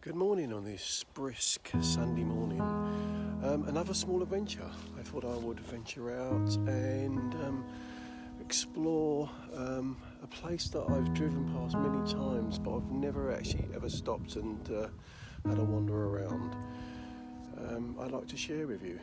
Good morning on this brisk Sunday morning. Another small adventure. I thought I would venture out and explore a place that I've driven past many times, but I've never actually ever stopped and had a wander around. I'd like to share with you.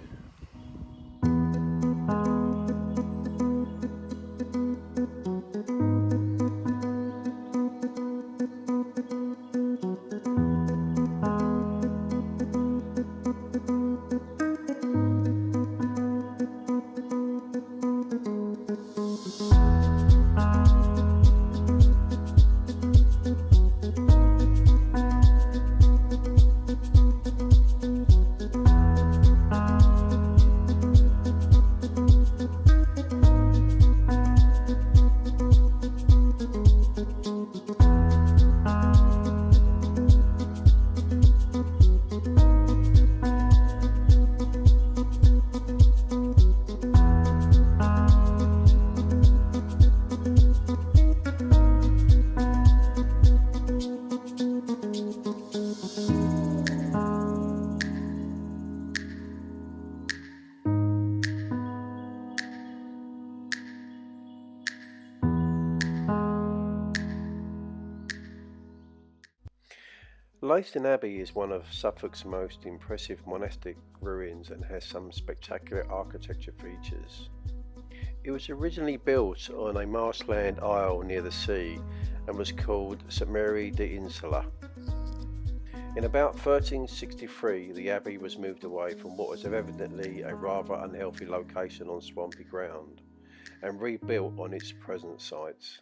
Leiston Abbey is one of Suffolk's most impressive monastic ruins and has some spectacular architecture features. It was originally built on a marshland isle near the sea and was called St Mary de Insula. In about 1363, the abbey was moved away from what was evidently a rather unhealthy location on swampy ground and rebuilt on its present sites.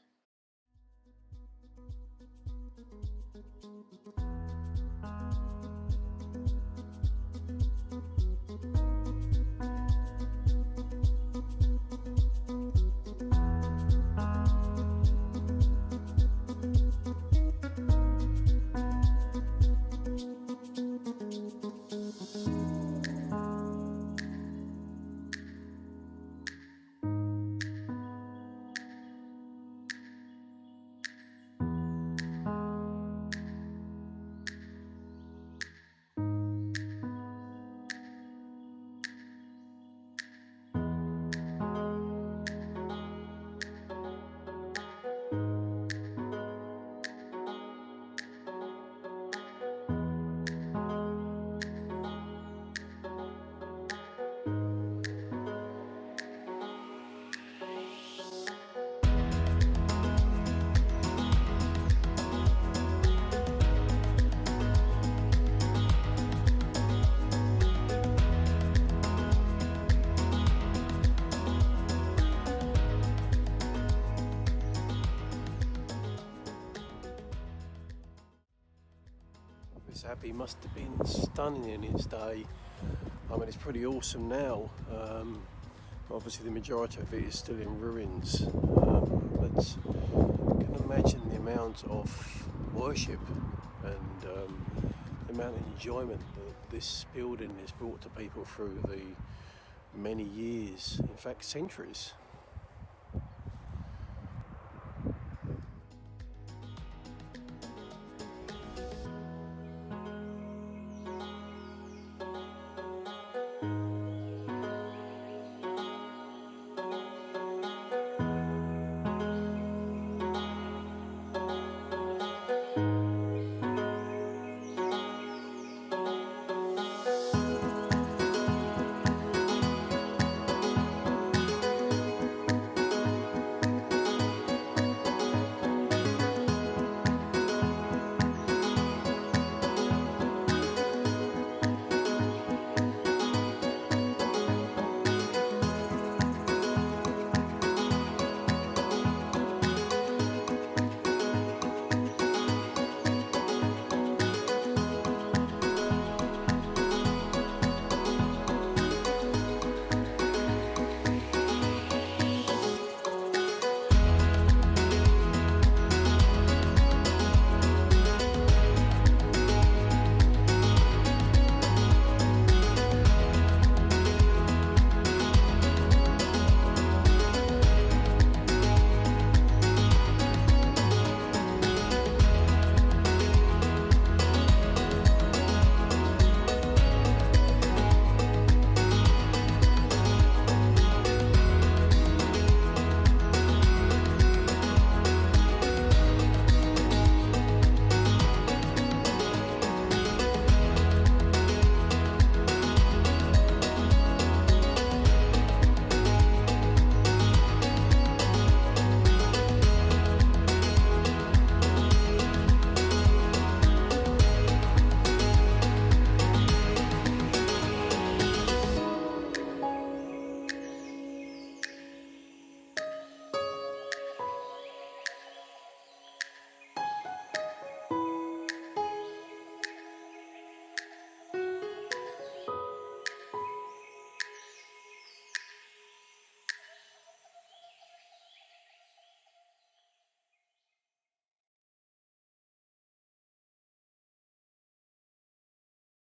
This abbey must have been stunning in its day. I mean, it's pretty awesome now. Obviously the majority of it is still in ruins, but I can imagine the amount of worship and the amount of enjoyment that this building has brought to people through the many years, in fact centuries.